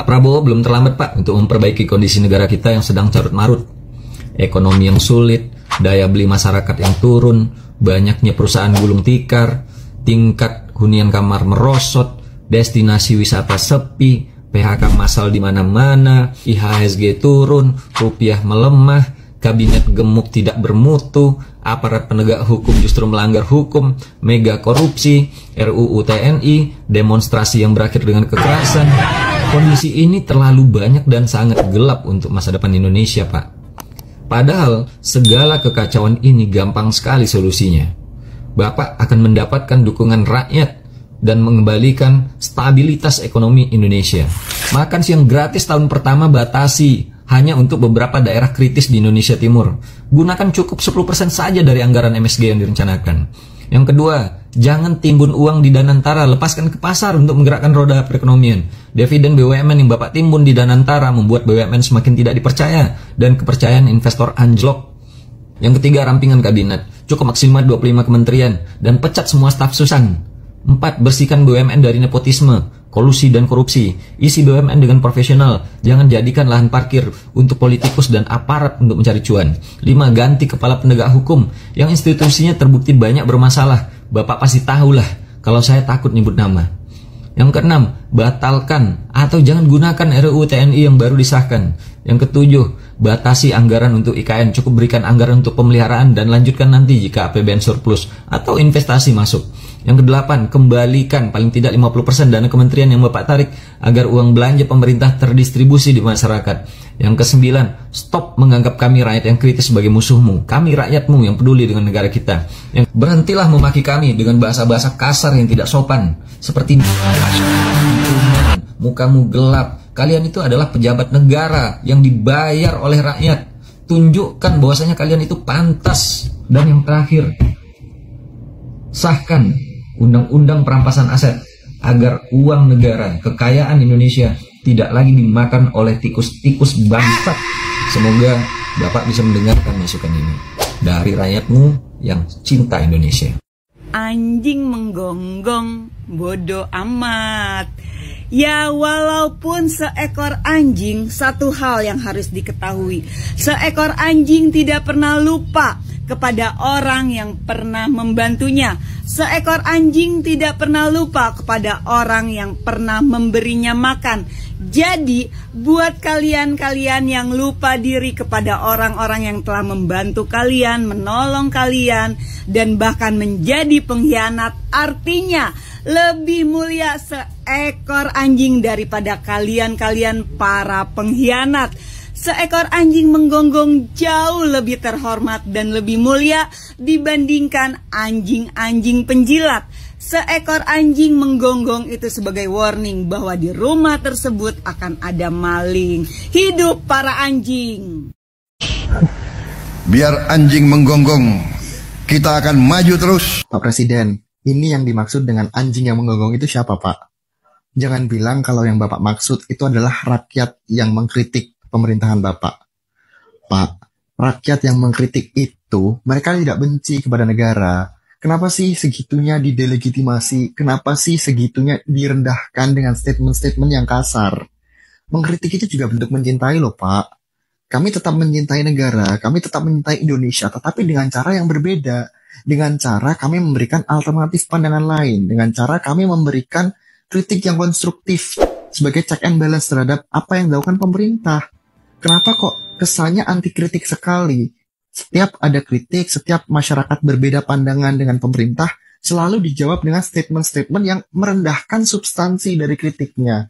Pak Prabowo belum terlambat Pak untuk memperbaiki kondisi negara kita yang sedang carut-marut. Ekonomi yang sulit, daya beli masyarakat yang turun, banyaknya perusahaan gulung tikar, tingkat hunian kamar merosot, destinasi wisata sepi, PHK massal di mana-mana, IHSG turun, rupiah melemah, kabinet gemuk tidak bermutu, aparat penegak hukum justru melanggar hukum, mega korupsi, RUU TNI, demonstrasi yang berakhir dengan kekerasan. Kondisi ini terlalu banyak dan sangat gelap untuk masa depan Indonesia, Pak. Padahal segala kekacauan ini gampang sekali solusinya. Bapak akan mendapatkan dukungan rakyat dan mengembalikan stabilitas ekonomi Indonesia. Makan siang gratis tahun pertama batasi hanya untuk beberapa daerah kritis di Indonesia Timur. Gunakan cukup 10% saja dari anggaran MSG yang direncanakan. Yang kedua, jangan timbun uang di Danantara, lepaskan ke pasar untuk menggerakkan roda perekonomian. Dividen BUMN yang Bapak timbun di Danantara membuat BUMN semakin tidak dipercaya dan kepercayaan investor anjlok. Yang ketiga, rampingan kabinet. Cukup maksimal 25 kementerian dan pecat semua staf Susan. 4. Bersihkan BUMN dari nepotisme, kolusi dan korupsi. Isi BUMN dengan profesional. Jangan jadikan lahan parkir untuk politikus dan aparat untuk mencari cuan. 5. Ganti kepala penegak hukum yang institusinya terbukti banyak bermasalah. Bapak pasti tahulah kalau saya takut nyebut nama. Yang keenam, batalkan atau jangan gunakan RUU TNI yang baru disahkan. Yang ketujuh, batasi anggaran untuk IKN, cukup berikan anggaran untuk pemeliharaan dan lanjutkan nanti jika APBN surplus atau investasi masuk. Yang kedelapan, kembalikan paling tidak 50% dana kementerian yang Bapak tarik agar uang belanja pemerintah terdistribusi di masyarakat. Yang kesembilan, stop menganggap kami rakyat yang kritis sebagai musuhmu. Kami rakyatmu yang peduli dengan negara kita. Yang berhentilah memaki kami dengan bahasa-bahasa kasar yang tidak sopan. Seperti mukamu gelap. Kalian itu adalah pejabat negara yang dibayar oleh rakyat. Tunjukkan bahwasanya kalian itu pantas. Dan yang terakhir, sahkan undang-undang perampasan aset agar uang negara, kekayaan Indonesia tidak lagi dimakan oleh tikus-tikus bangsat. Semoga Bapak bisa mendengarkan masukan ini dari rakyatmu yang cinta Indonesia. Anjing menggonggong, bodoh amat. Ya, walaupun seekor anjing, satu hal yang harus diketahui. Seekor anjing tidak pernah lupa kepada orang yang pernah membantunya. Seekor anjing tidak pernah lupa kepada orang yang pernah memberinya makan. Jadi, buat kalian-kalian yang lupa diri kepada orang-orang yang telah membantu kalian, menolong kalian, dan bahkan menjadi pengkhianat, artinya lebih mulia seekor anjing daripada kalian-kalian para pengkhianat. Seekor anjing menggonggong jauh lebih terhormat dan lebih mulia dibandingkan anjing-anjing penjilat. Seekor anjing menggonggong itu sebagai warning bahwa di rumah tersebut akan ada maling. Hidup para anjing. Biar anjing menggonggong, kita akan maju terus. Pak Presiden, ini yang dimaksud dengan anjing yang menggonggong itu siapa, Pak? Jangan bilang kalau yang Bapak maksud itu adalah rakyat yang mengkritik pemerintahan Bapak. Pak, rakyat yang mengkritik itu, mereka tidak benci kepada negara. Kenapa sih segitunya didelegitimasi? Kenapa sih segitunya direndahkan dengan statement-statement yang kasar? Mengkritik itu juga bentuk mencintai loh, Pak. Kami tetap mencintai negara, kami tetap mencintai Indonesia, tetapi dengan cara yang berbeda. Dengan cara kami memberikan alternatif pandangan lain. Dengan cara kami memberikan kritik yang konstruktif sebagai check and balance terhadap apa yang dilakukan pemerintah. Kenapa kok kesannya anti kritik sekali? Setiap ada kritik, setiap masyarakat berbeda pandangan dengan pemerintah, selalu dijawab dengan statement-statement yang merendahkan substansi dari kritiknya.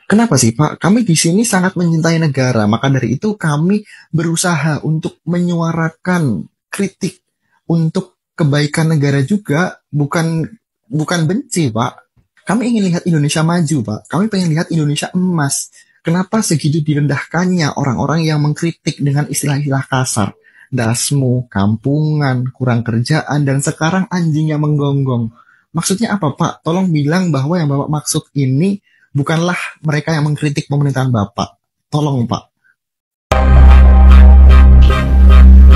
Kenapa sih, Pak? Kami di sini sangat mencintai negara, maka dari itu kami berusaha untuk menyuarakan kritik untuk kebaikan negara juga, bukan benci, Pak. Kami ingin lihat Indonesia maju, Pak. Kami pengen lihat Indonesia emas. Kenapa segitu direndahkannya orang-orang yang mengkritik dengan istilah-istilah kasar? Dasmu, kampungan, kurang kerjaan, dan sekarang anjing yang menggonggong. Maksudnya apa, Pak? Tolong bilang bahwa yang Bapak maksud ini bukanlah mereka yang mengkritik pemerintahan Bapak. Tolong, Pak.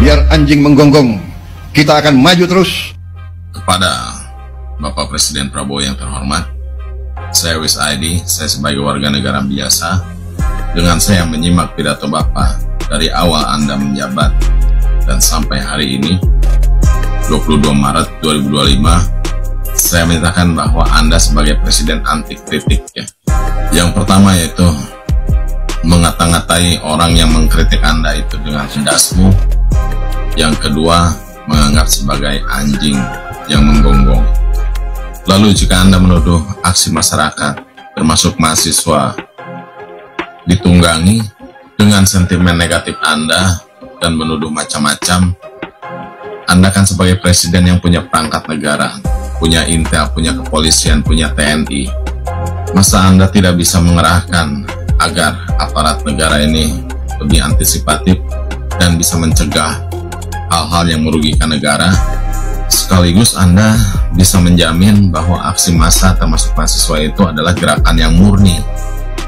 Biar anjing menggonggong, kita akan maju terus. Kepada Bapak Presiden Prabowo yang terhormat, Saya Wis ID, saya sebagai warga negara biasa. Dengan saya menyimak pidato Bapak dari awal Anda menjabat dan sampai hari ini, 22 Maret 2025, saya menyatakan bahwa Anda sebagai Presiden anti kritik ya. Yang pertama yaitu mengata-ngatai orang yang mengkritik Anda itu dengan hendasmu. Yang kedua, menganggap sebagai anjing yang menggonggong. Lalu jika Anda menuduh aksi masyarakat, termasuk mahasiswa, ditunggangi dengan sentimen negatif Anda dan menuduh macam-macam, Anda kan sebagai presiden yang punya perangkat negara, punya intel, punya kepolisian, punya TNI. Masa Anda tidak bisa mengerahkan agar aparat negara ini lebih antisipatif dan bisa mencegah hal-hal yang merugikan negara? Sekaligus Anda bisa menjamin bahwa aksi massa termasuk mahasiswa itu adalah gerakan yang murni.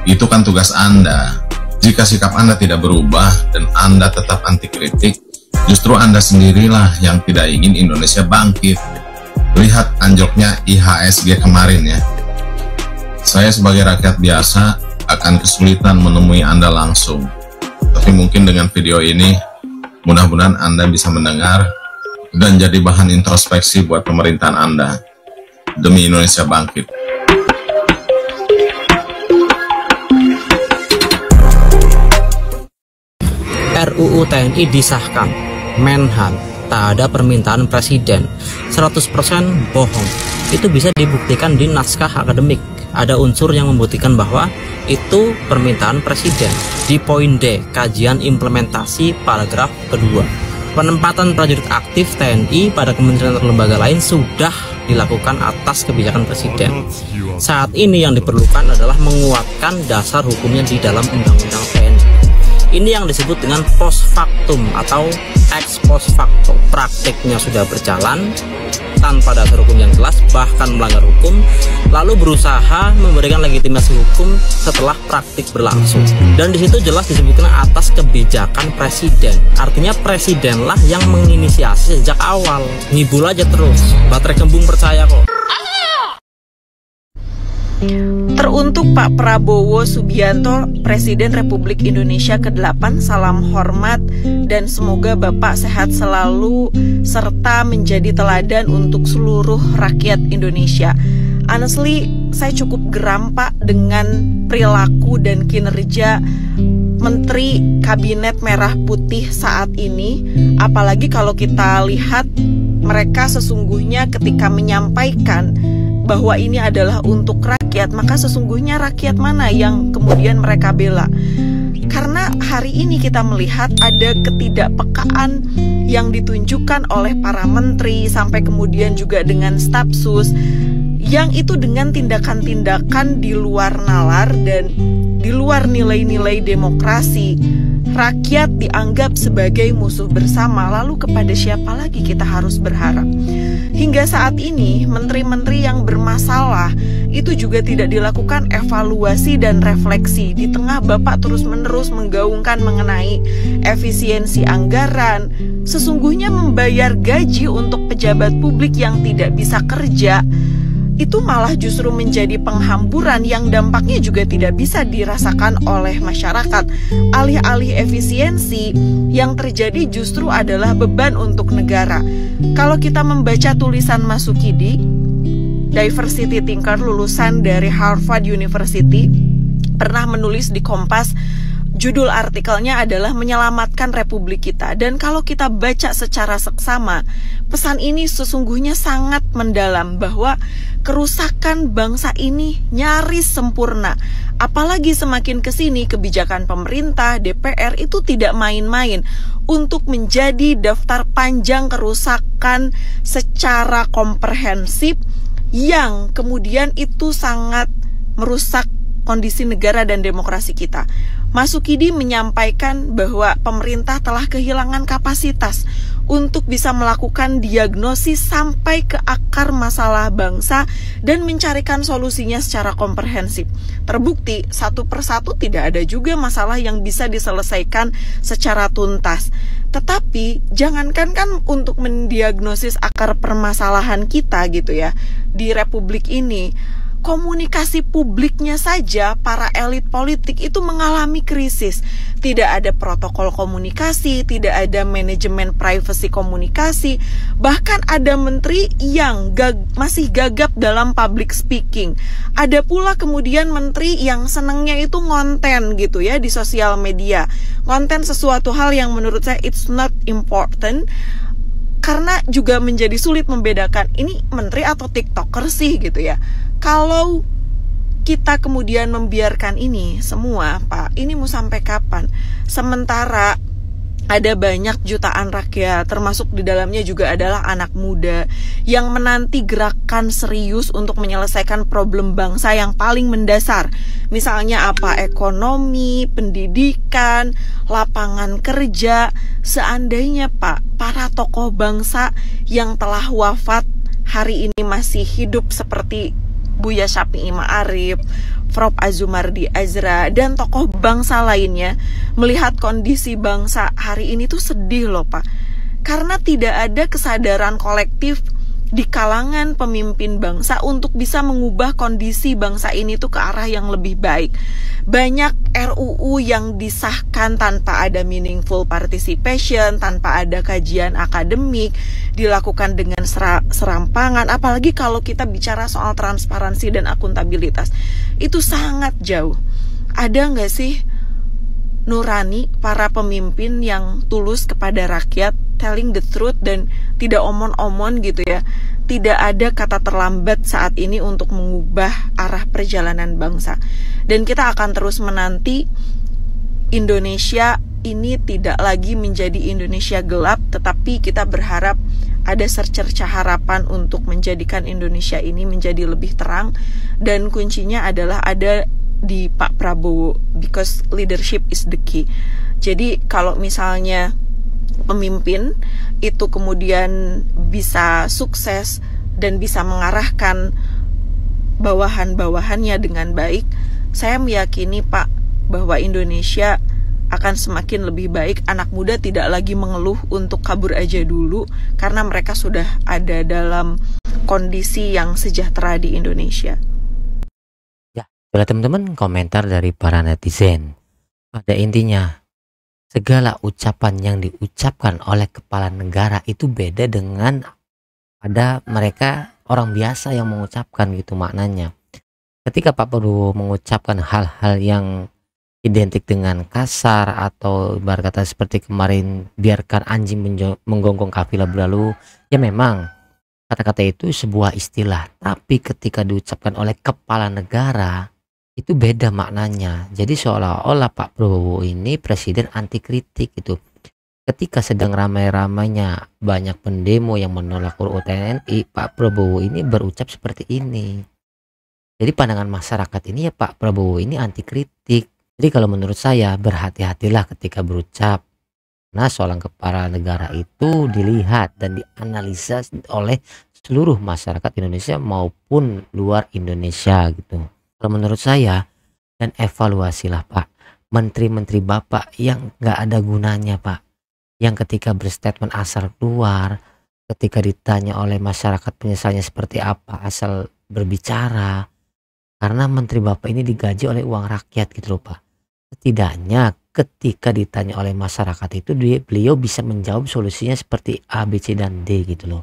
Itu kan tugas Anda. Jika sikap Anda tidak berubah dan Anda tetap anti kritik, justru Anda sendirilah yang tidak ingin Indonesia bangkit. Lihat anjloknya IHSG kemarin ya. Saya sebagai rakyat biasa akan kesulitan menemui Anda langsung. Tapi mungkin dengan video ini, mudah-mudahan Anda bisa mendengar dan jadi bahan introspeksi buat pemerintahan Anda. Demi Indonesia bangkit. RUU TNI disahkan, Menhan, tak ada permintaan presiden, 100% bohong. Itu bisa dibuktikan di naskah akademik. Ada unsur yang membuktikan bahwa itu permintaan presiden. Di poin D, kajian implementasi paragraf kedua. Penempatan prajurit aktif TNI pada kementerian atau lembaga lain sudah dilakukan atas kebijakan presiden. Saat ini yang diperlukan adalah menguatkan dasar hukumnya di dalam undang-undang TNI. Ini yang disebut dengan post factum atau ex post facto. Praktiknya sudah berjalan tanpa dasar hukum yang jelas, bahkan melanggar hukum, lalu berusaha memberikan legitimasi hukum setelah praktik berlangsung. Dan di situ jelas disebutkan atas kebijakan presiden. Artinya presidenlah yang menginisiasi sejak awal. Ngibul aja terus. Baterai kembung percaya kok. Teruntuk Pak Prabowo Subianto, Presiden Republik Indonesia ke-8, salam hormat dan semoga Bapak sehat selalu serta menjadi teladan untuk seluruh rakyat Indonesia. Honestly, saya cukup geram Pak dengan perilaku dan kinerja Menteri Kabinet Merah Putih saat ini. Apalagi kalau kita lihat mereka sesungguhnya ketika menyampaikan bahwa ini adalah untuk rakyat, maka sesungguhnya rakyat mana yang kemudian mereka bela? Karena hari ini kita melihat ada ketidakpekaan yang ditunjukkan oleh para menteri sampai kemudian juga dengan staf sus, yang itu dengan tindakan-tindakan di luar nalar dan di luar nilai-nilai demokrasi. Rakyat dianggap sebagai musuh bersama, lalu kepada siapa lagi kita harus berharap? Hingga saat ini, menteri-menteri yang bermasalah itu juga tidak dilakukan evaluasi dan refleksi. Di tengah Bapak terus-menerus menggaungkan mengenai efisiensi anggaran, sesungguhnya membayar gaji untuk pejabat publik yang tidak bisa kerja, itu malah justru menjadi penghamburan yang dampaknya juga tidak bisa dirasakan oleh masyarakat. Alih-alih efisiensi, yang terjadi justru adalah beban untuk negara. Kalau kita membaca tulisan Mas Sukidi, diversity thinker lulusan dari Harvard University, pernah menulis di Kompas. Judul artikelnya adalah Menyelamatkan Republik Kita. Dan kalau kita baca secara seksama, pesan ini sesungguhnya sangat mendalam bahwa kerusakan bangsa ini nyaris sempurna. Apalagi semakin kesini kebijakan pemerintah, DPR itu tidak main-main untuk menjadi daftar panjang kerusakan secara komprehensif yang kemudian itu sangat merusak kondisi negara dan demokrasi kita. Mas Sukidi menyampaikan bahwa pemerintah telah kehilangan kapasitas untuk bisa melakukan diagnosis sampai ke akar masalah bangsa dan mencarikan solusinya secara komprehensif. Terbukti satu persatu tidak ada juga masalah yang bisa diselesaikan secara tuntas. Tetapi jangankan kan untuk mendiagnosis akar permasalahan kita gitu ya di Republik ini, komunikasi publiknya saja para elit politik itu mengalami krisis. Tidak ada protokol komunikasi, tidak ada manajemen privacy komunikasi, bahkan ada menteri yang masih gagap dalam public speaking. Ada pula kemudian menteri yang senangnya itu ngonten gitu ya di sosial media. Konten sesuatu hal yang menurut saya it's not important, karena juga menjadi sulit membedakan ini menteri atau TikToker sih gitu ya. Kalau kita kemudian membiarkan ini semua, Pak, ini mau sampai kapan? Sementara ada banyak jutaan rakyat, termasuk di dalamnya juga adalah anak muda yang menanti gerakan serius untuk menyelesaikan problem bangsa yang paling mendasar. Misalnya apa? Ekonomi, pendidikan, lapangan kerja. Seandainya Pak, para tokoh bangsa yang telah wafat hari ini masih hidup seperti Buya Syafi'i Ma'arif, Prof. Azumardi Azra, dan tokoh bangsa lainnya, melihat kondisi bangsa hari ini tuh sedih loh Pak. Karena tidak ada kesadaran kolektif di kalangan pemimpin bangsa untuk bisa mengubah kondisi bangsa ini tuh ke arah yang lebih baik. Banyak RUU yang disahkan tanpa ada meaningful participation, tanpa ada kajian akademik, dilakukan dengan serampangan. Apalagi kalau kita bicara soal transparansi dan akuntabilitas, itu sangat jauh. Ada nggak sih nurani para pemimpin yang tulus kepada rakyat, telling the truth dan tidak omon-omon gitu ya? Tidak ada kata terlambat saat ini untuk mengubah arah perjalanan bangsa. Dan kita akan terus menanti Indonesia ini tidak lagi menjadi Indonesia gelap, tetapi kita berharap ada secercah harapan untuk menjadikan Indonesia ini menjadi lebih terang. Dan kuncinya adalah ada di Pak Prabowo, because leadership is the key. Jadi kalau misalnya pemimpin itu kemudian bisa sukses dan bisa mengarahkan bawahan-bawahannya dengan baik, saya meyakini Pak bahwa Indonesia akan semakin lebih baik. Anak muda tidak lagi mengeluh untuk kabur aja dulu, karena mereka sudah ada dalam kondisi yang sejahtera di Indonesia. Itulah teman-teman komentar dari para netizen. Pada intinya, segala ucapan yang diucapkan oleh kepala negara itu beda dengan ada mereka orang biasa yang mengucapkan gitu maknanya. Ketika Pak Prabowo mengucapkan hal-hal yang identik dengan kasar atau ibarat kata seperti kemarin biarkan anjing menggonggong kafilah berlalu, ya memang kata-kata itu sebuah istilah, tapi ketika diucapkan oleh kepala negara itu beda maknanya. Jadi seolah-olah Pak Prabowo ini presiden anti kritik gitu. Ketika sedang ramai-ramainya banyak pendemo yang menolak RUU TNI, Pak Prabowo ini berucap seperti ini. Jadi pandangan masyarakat ini ya Pak Prabowo ini anti kritik. Jadi kalau menurut saya berhati-hatilah ketika berucap. Nah, seorang kepala negara itu dilihat dan dianalisa oleh seluruh masyarakat Indonesia maupun luar Indonesia gitu. Kalau menurut saya, dan evaluasilah Pak menteri-menteri Bapak yang nggak ada gunanya Pak, yang ketika berstatement asal keluar, ketika ditanya oleh masyarakat penyesalnya seperti apa asal berbicara, karena menteri Bapak ini digaji oleh uang rakyat gitu loh Pak. Setidaknya ketika ditanya oleh masyarakat itu beliau bisa menjawab solusinya seperti A, B, C, dan D gitu loh.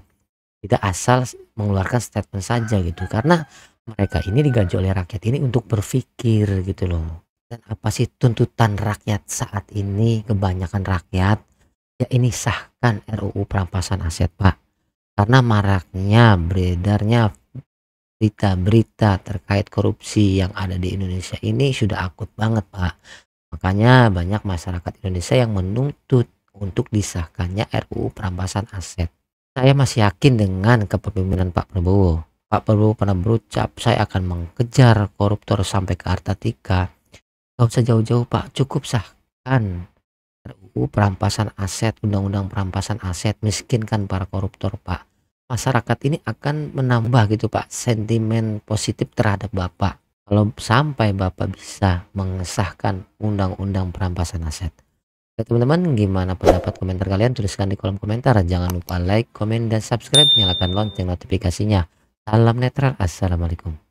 Tidak asal mengeluarkan statement saja gitu, karena mereka ini digaji oleh rakyat ini untuk berpikir gitu loh. Dan apa sih tuntutan rakyat saat ini, kebanyakan rakyat? Ya ini sahkan RUU perampasan aset Pak. Karena maraknya beredarnya berita-berita terkait korupsi yang ada di Indonesia ini sudah akut banget Pak. Makanya banyak masyarakat Indonesia yang menuntut untuk disahkannya RUU perampasan aset. Saya masih yakin dengan kepemimpinan Pak Prabowo. Pak Prabowo pernah berucap, saya akan mengejar koruptor sampai ke Antartika. Gak usah jauh-jauh Pak, cukup sahkan RUU perampasan aset, undang-undang perampasan aset, miskinkan para koruptor Pak. Masyarakat ini akan menambah gitu Pak sentimen positif terhadap Bapak. Kalau sampai Bapak bisa mengesahkan undang-undang perampasan aset. Ya, teman-teman, gimana pendapat komentar kalian? Tuliskan di kolom komentar. Jangan lupa like, komen, dan subscribe. Nyalakan lonceng notifikasinya. Salam netral. Assalamualaikum.